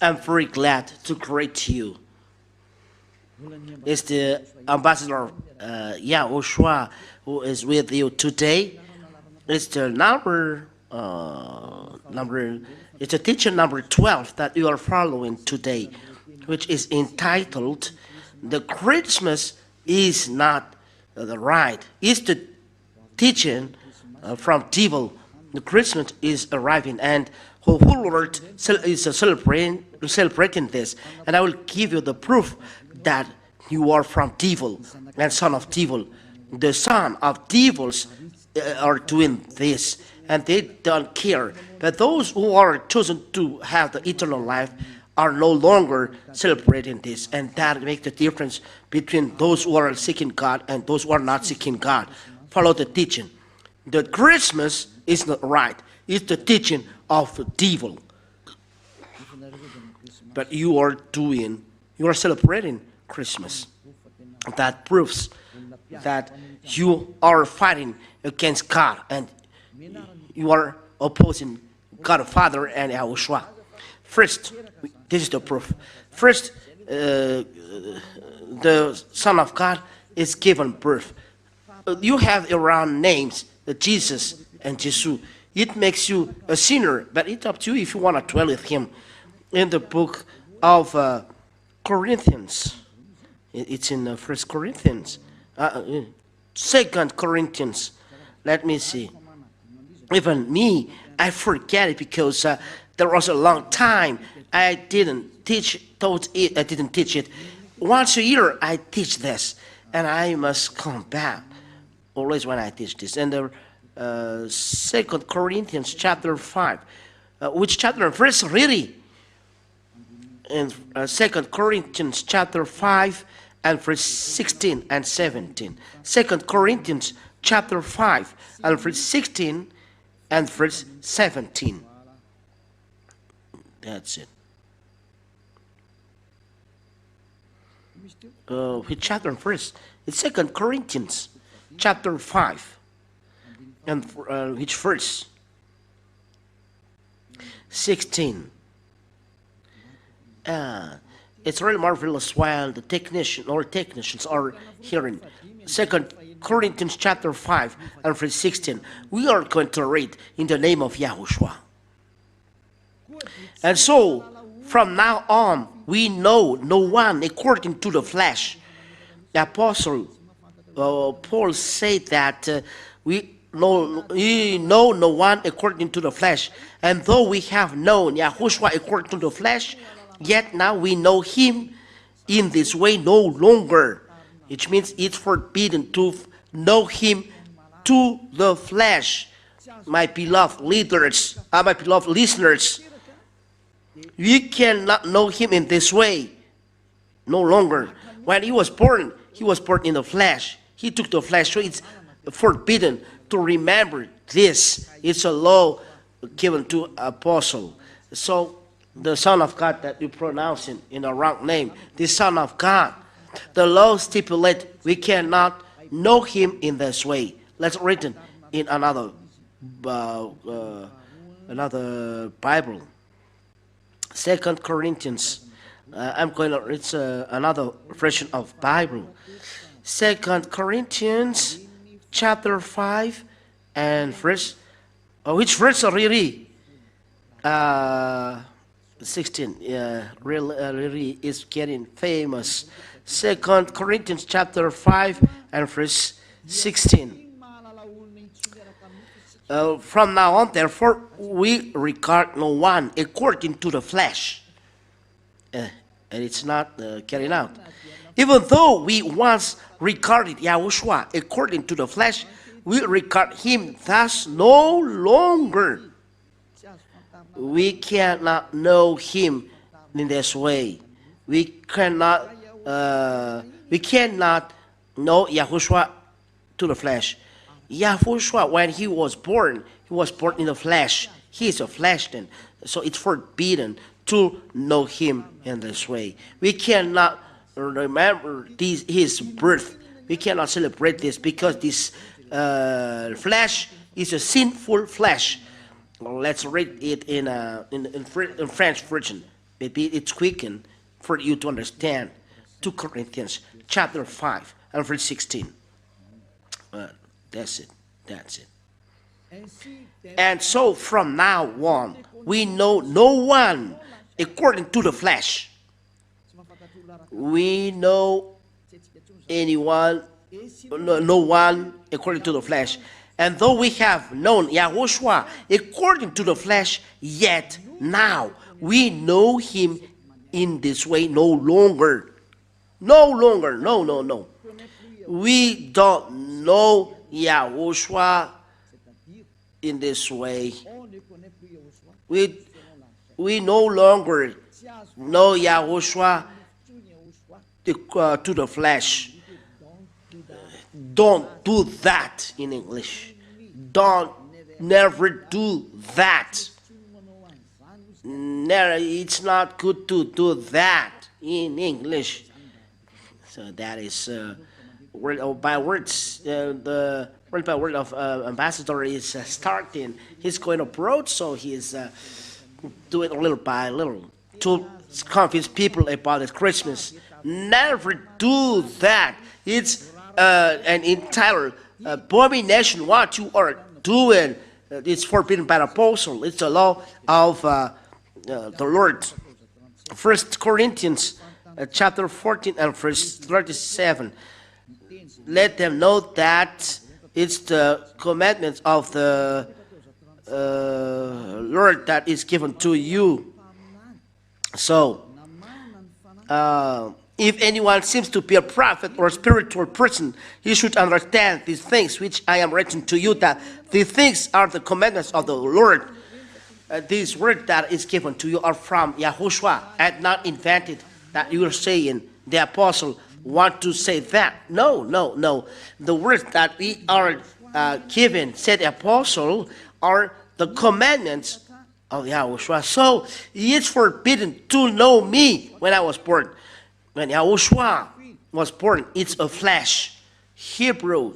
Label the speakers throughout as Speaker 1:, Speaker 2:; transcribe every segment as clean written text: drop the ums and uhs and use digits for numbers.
Speaker 1: I'm very glad to greet you. It's the ambassador YAHOSHUAH who is with you today. It's the it's a teaching number 12 that you are following today, which is entitled, "The Christmas is not the right." It's the teaching from devil. The Christmas is arriving, and the whole world is celebrating this. And I will give you the proof that you are from devil and son of devil. The son of devils are doing this, and they don't care. But those who are chosen to have the eternal life are no longer celebrating this, and that makes the difference between those who are seeking God and those who are not seeking God. Follow the teaching. The Christmas is not right. It's the teaching of the devil. But you are celebrating Christmas. That proves that you are fighting against God and you are opposing God the Father and YAHOSHUAH. First, this is the proof. First, the Son of God is given birth. You have around names, Jesus and Jesus. It makes you a sinner, but it's up to you if you want to dwell with him. In the book of Corinthians, it's in 1 Corinthians, 2 Corinthians. Let me see. Even me, I forget it because there was a long time I didn't teach it. Once a year I teach this, and I must come back always when I teach this. And the 2 Corinthians chapter 5, which chapter and verse really? In 2 Corinthians chapter 5 and verse 16 and 17. 2 Corinthians chapter 5 and verse 16 and verse 17. That's it. Which chapter and verse? It's 2 Corinthians chapter 5 and which verse? 16. It's really marvelous while the technicians are hearing 2 Corinthians chapter 5 and verse 16. We are going to read in the name of YAHOSHUAH. And so, from now on, we know no one according to the flesh. The apostle Paul said that we know no one according to the flesh. And though we have known YAHOSHUAH according to the flesh, yet now we know him in this way no longer. Which means it's forbidden to know him to the flesh. My beloved leaders, my beloved listeners, we cannot know him in this way no longer. When he was born in the flesh. He took the flesh, so it's forbidden to remember this. It's a law given to apostle. So the Son of God that you pronounce in the wrong name, the Son of God, the law stipulates we cannot know him in this way. Let's read it in another Bible. 2 Corinthians. I'm going to read another version of Bible. 2 Corinthians chapter 5 and verse. Which verse really? 16. Yeah, really is getting famous. 2 Corinthians chapter 5 and verse 16. From now on, therefore, we regard no one according to the flesh. And it's not carried out. Even though we once regarded YAHOSHUAH according to the flesh, we regard him thus no longer. We cannot know him in this way. We cannot know YAHOSHUAH to the flesh. YAHOSHUAH, when he was born in the flesh. He is a flesh then. So it's forbidden to know him in this way. We cannot remember his birth. We cannot celebrate this because this flesh is a sinful flesh. Let's read it in French version. Maybe it's quicken for you to understand. 2 Corinthians chapter 5 and verse 16. That's it. That's it. And so from now on, we know no one according to the flesh. We know anyone, no one according to the flesh. And though we have known YAHOSHUAH according to the flesh, yet now we know him in this way no longer. No longer. No. We don't know YAHOSHUAH in this way. We no longer know YAHOSHUAH to the flesh. Don't do that in English. Never do that. Never, it's not good to do that in English. So that is word by words. The word by word of ambassador is starting. He's going abroad, so he's doing little by little to convince people about this Christmas. Never do that. It's an entire abomination what you are doing. It's forbidden by the apostle. It's the law of the Lord. 1 Corinthians chapter 14 and verse 37. Let them know that it's the commandments of the Lord that is given to you. So, if anyone seems to be a prophet or a spiritual person, he should understand these things which I am writing to you, that these things are the commandments of the Lord. These words that is given to you are from YAHOSHUAH and not invented, that you are saying the apostle want to say that. No. The words that we are given, said the apostle, are the commandments of YAHOSHUAH. So it's forbidden to know me when I was born. When YAHOSHUAH was born, it's a flesh. Hebrew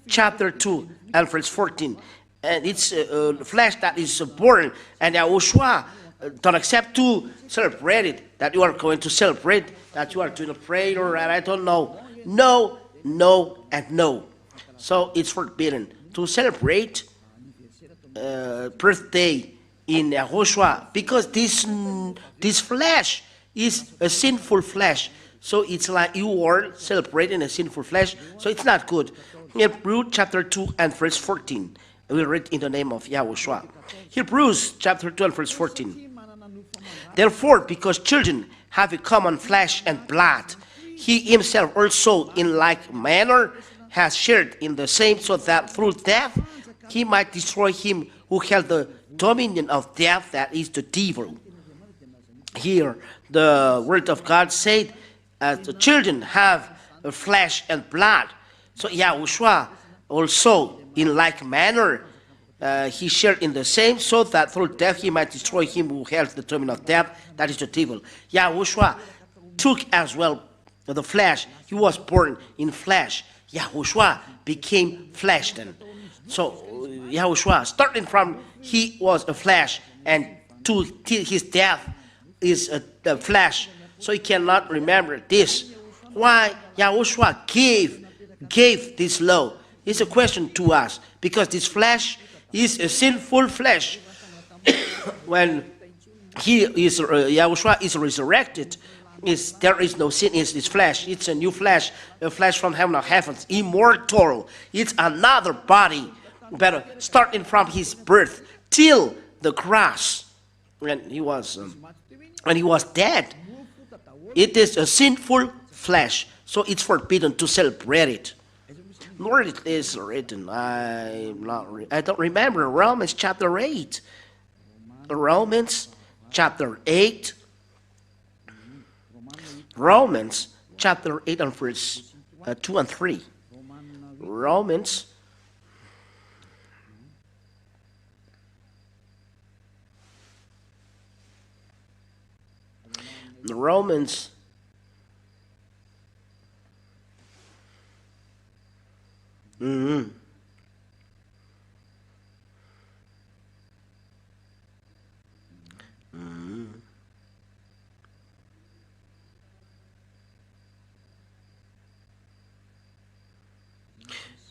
Speaker 1: chapter 2 and verse 14. And it's a flesh that is born. And YAHOSHUAH don't accept to celebrate it. That you are going to celebrate, that you are doing a prayer, and I don't know. No, and no. So it's forbidden to celebrate birthday in YAHOSHUAH, because this flesh is a sinful flesh. So it's like you are celebrating a sinful flesh. So it's not good. Hebrews chapter 2 and verse 14. We read in the name of YAHOSHUAH. Hebrews chapter 2 and verse 14. Therefore, because children have a common flesh and blood, he himself also in like manner has shared in the same, so that through death he might destroy him who held the dominion of death, that is the devil. Here, the word of God said, the children have flesh and blood. So YAHOSHUAH also, in like manner, he shared in the same, so that through death he might destroy him who held the dominion of death, that is the devil. YAHOSHUAH took as well the flesh. He was born in flesh. YAHOSHUAH became flesh then. So YAHOSHUAH, starting from he was a flesh, and to his death is the flesh. So he cannot remember this. Why YAHOSHUAH gave this law? It's a question to us, because this flesh is a sinful flesh. When YAHOSHUAH is resurrected, there is no sin in this flesh. It's a new flesh, a flesh from heaven of heavens, immortal. It's another body, but starting from his birth till the cross, when he was dead. It is a sinful flesh, so it's forbidden to celebrate it. Nor it is written. I don't remember. Romans chapter 8. Romans chapter 8. Romans chapter 8 and verse 2 and 3. Romans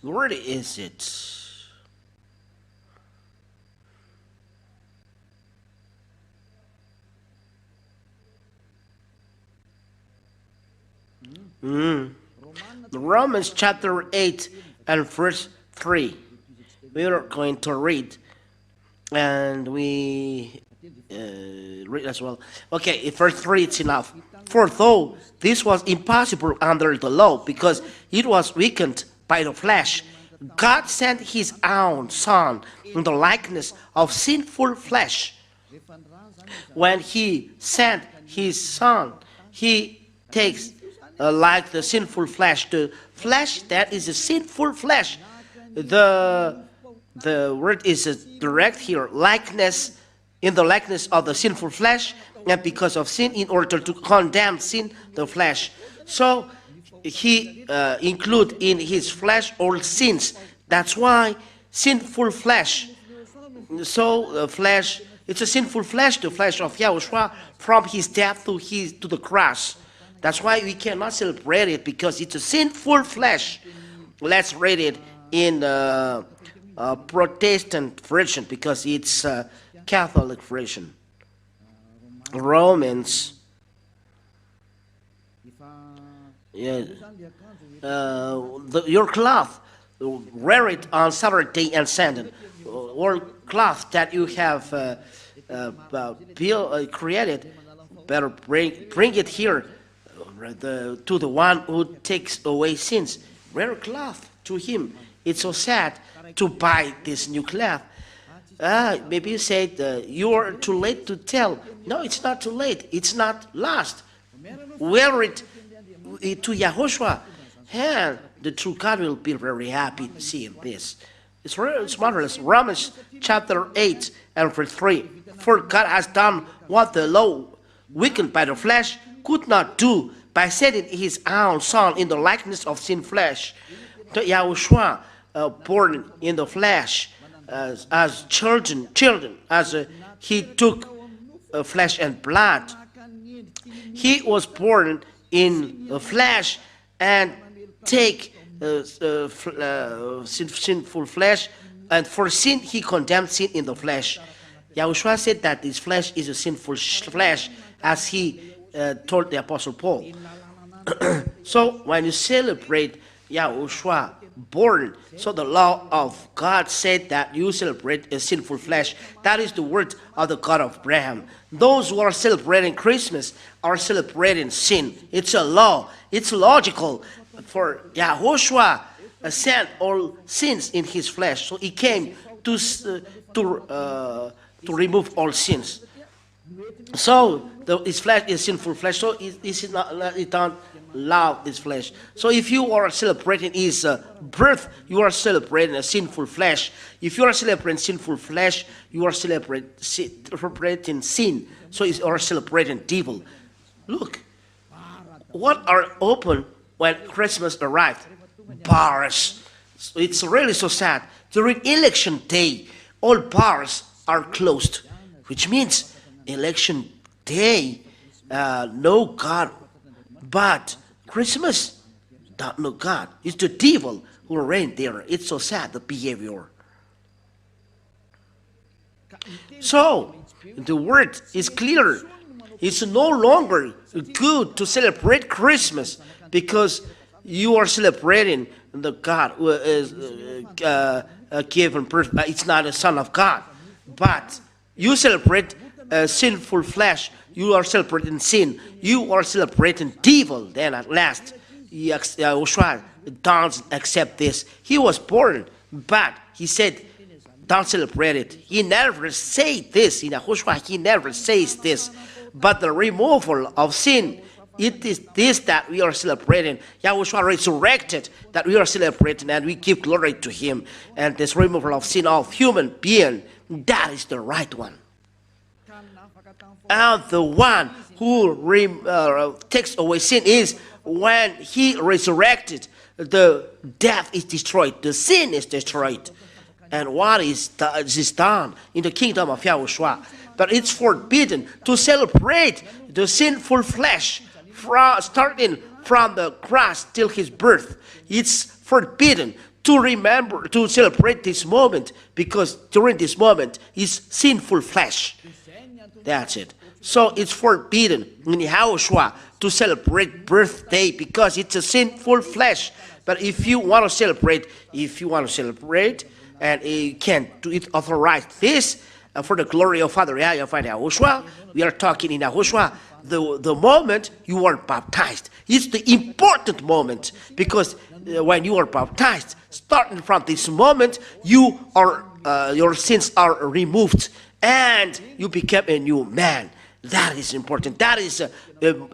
Speaker 1: Where is it? Romans chapter 8 and verse 3. We are going to read, and we read as well. Okay, if verse 3 it's enough. For though this was impossible under the law, because it was weakened by the flesh, God sent his own Son in the likeness of sinful flesh. When he sent his Son, he takes like the sinful flesh, the flesh that is a sinful flesh. The word is direct here, likeness, in the likeness of the sinful flesh, and because of sin, in order to condemn sin, the flesh. So he include in his flesh all sins. That's why sinful flesh. So flesh, it's a sinful flesh, the flesh of YAHOSHUAH, from his death to the cross. That's why we cannot celebrate it, because it's a sinful flesh. Let's read it in Protestant version, because it's a Catholic version. Romans. Yeah. Your cloth, wear it on Saturday and Sunday. Or cloth that you have created, better bring it here to the one who takes away sins. Wear a cloth to him. It's so sad to buy this new cloth. Maybe you said you are too late to tell. No, it's not too late. It's not lost. Wear it to YAHOSHUAH, and the true God will be very happy to see this. It's marvelous. Romans chapter 8 and verse 3. For God has done what the law, weakened by the flesh, could not do, by sending his own Son in the likeness of sin flesh. The YAHOSHUAH, born in the flesh, as children, as he took flesh and blood. He was born in the flesh and take sinful flesh, and for sin he condemned sin in the flesh. YAHOSHUAH said that this flesh is a sinful flesh, as he told the Apostle Paul. So when you celebrate YAHOSHUAH born, so the law of God said that you celebrate a sinful flesh. That is the word of the God of Abraham. Those who are celebrating Christmas are celebrating sin. It's a law. It's logical. For YAHOSHUAH sent all sins in his flesh, so he came to remove all sins. So his flesh is sinful flesh, so it don't love his flesh. So if you are celebrating his birth, you are celebrating a sinful flesh. If you are celebrating sinful flesh, you are celebrating sin. So you are celebrating devil. Look, what are open when Christmas arrived? Bars. So it's really so sad. During election day, all bars are closed, which means election day, no God, but Christmas, don't know God. It's the devil who reign there. It's so sad, the behavior. So, the word is clear. It's no longer good to celebrate Christmas because you are celebrating the God who is given birth. It's not a son of God. But you celebrate sinful flesh. You are celebrating sin. You are celebrating devil. Then at last, YAHOSHUAH don't accept this. He was born, but he said, don't celebrate it. He never said this. In YAHOSHUAH, he never says this. But the removal of sin, it is this that we are celebrating. YAHOSHUAH resurrected, that we are celebrating, and we give glory to him. And this removal of sin of human being, that is the right one. And the one who takes away sin is when he resurrected, the death is destroyed, the sin is destroyed. And what is done in the kingdom of YAHOSHUAH? But it's forbidden to celebrate the sinful flesh starting from the cross till his birth. It's forbidden to remember, to celebrate this moment, because during this moment is sinful flesh. That's it. So it's forbidden in YAHOSHUAH to celebrate birthday because it's a sinful flesh. But if you want to celebrate, and you can do it, authorize this for the glory of Father YAHVAH and YAHOSHUAH. We are talking in YAHOSHUAH, the moment you are baptized. It's the important moment, because when you are baptized, starting from this moment, you are your sins are removed and you become a new man. That is important. That is an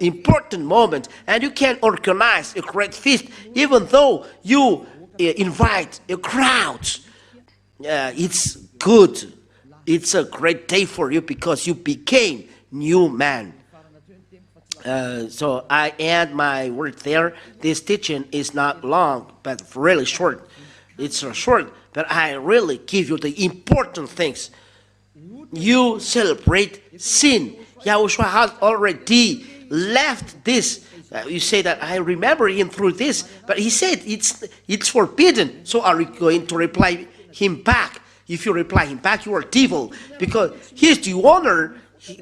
Speaker 1: important moment. And you can organize a great feast, even though you invite a crowd. It's good. It's a great day for you because you became new man. So I end my word there. This teaching is not long, but really short. It's short, but I really give you the important things. You celebrate sin. YAHOSHUAH has already left this. You say that I remember him through this, but he said it's forbidden. So are we going to reply him back? If you reply him back, you are devil, because he's the owner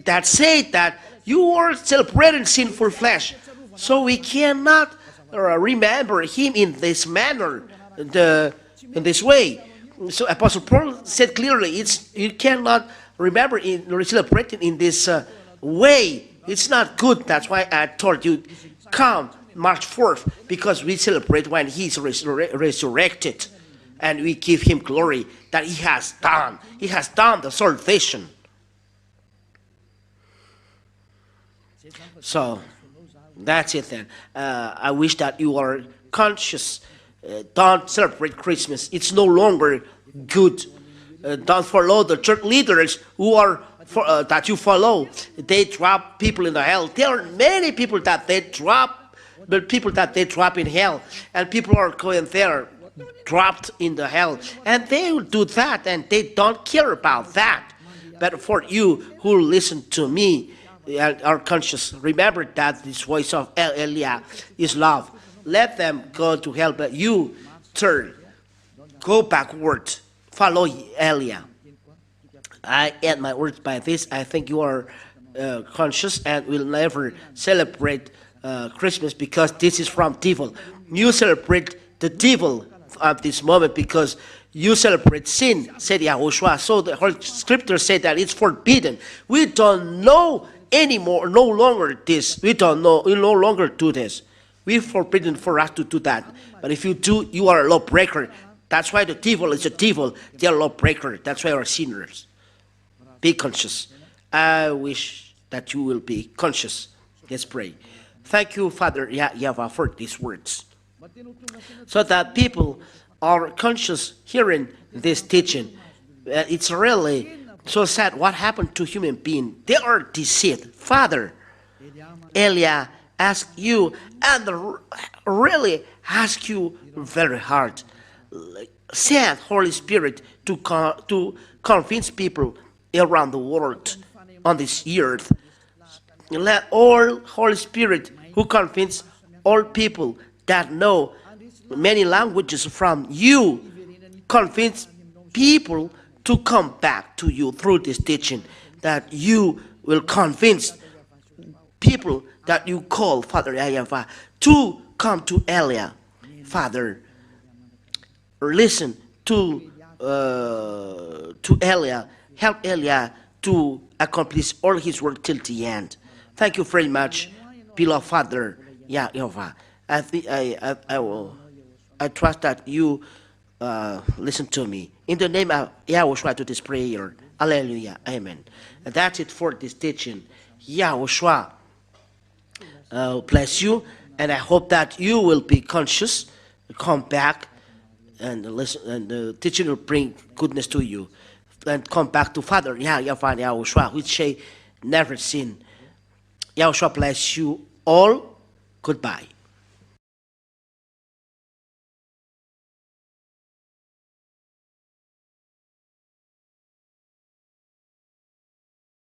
Speaker 1: that said that you are celebrating sinful flesh. So we cannot remember him in this manner, in this way. So Apostle Paul said clearly, you cannot remember in celebrating in this way. It's not good. That's why I told you, come March 4th, because we celebrate when he's resurrected, and we give him glory that he has done. He has done the salvation. So that's it then. I wish that you are conscious. Don't celebrate Christmas. It's no longer good. Don't follow the church leaders who are that you follow. They drop people in the hell. There are many people that they drop, but people that they drop in hell, and people are going there dropped in the hell, and they will do that, and they don't care about that. But for you who listen to me and are conscious, remember that this voice of Elia is love. Let them go to hell, but you turn, go backward, follow Elia. I end my words by this. I think you are conscious and will never celebrate Christmas, because this is from devil. You celebrate the devil at this moment because you celebrate sin, said YAHOSHUAH. So the whole scripture said that it's forbidden. We don't know anymore, no longer this. We don't know, we no longer do this. We're forbidden for us to do that. But if you do, you are a lawbreaker. That's why the devil is a devil. They are a lawbreaker. That's why we are sinners. Be conscious. I wish that you will be conscious. Let's pray. Thank you, Father YAHVAH, for these words, so that people are conscious hearing this teaching. It's really so sad what happened to human beings. They are deceived. Father, Elia ask you, and really ask you very hard. Send Holy Spirit to convince people around the world on this earth. Let all Holy Spirit who convince all people that know many languages from you, convince people to come back to you through this teaching, that you will convince people that you call Father YAHVAH to come to Elia. Father, listen to Elia. Help Elia to accomplish all his work till the end. Thank you very much, beloved Father YAHVAH. I trust that you listen to me. In the name of YAHOSHUAH to this prayer. Hallelujah. Amen. And that's it for this teaching. YAHOSHUAH bless you. And I hope that you will be conscious, come back, and listen, and the teaching will bring goodness to you. And come back to Father YAHVAH and YAHOSHUAH, which say never sin. YAHOSHUAH bless you all. Goodbye.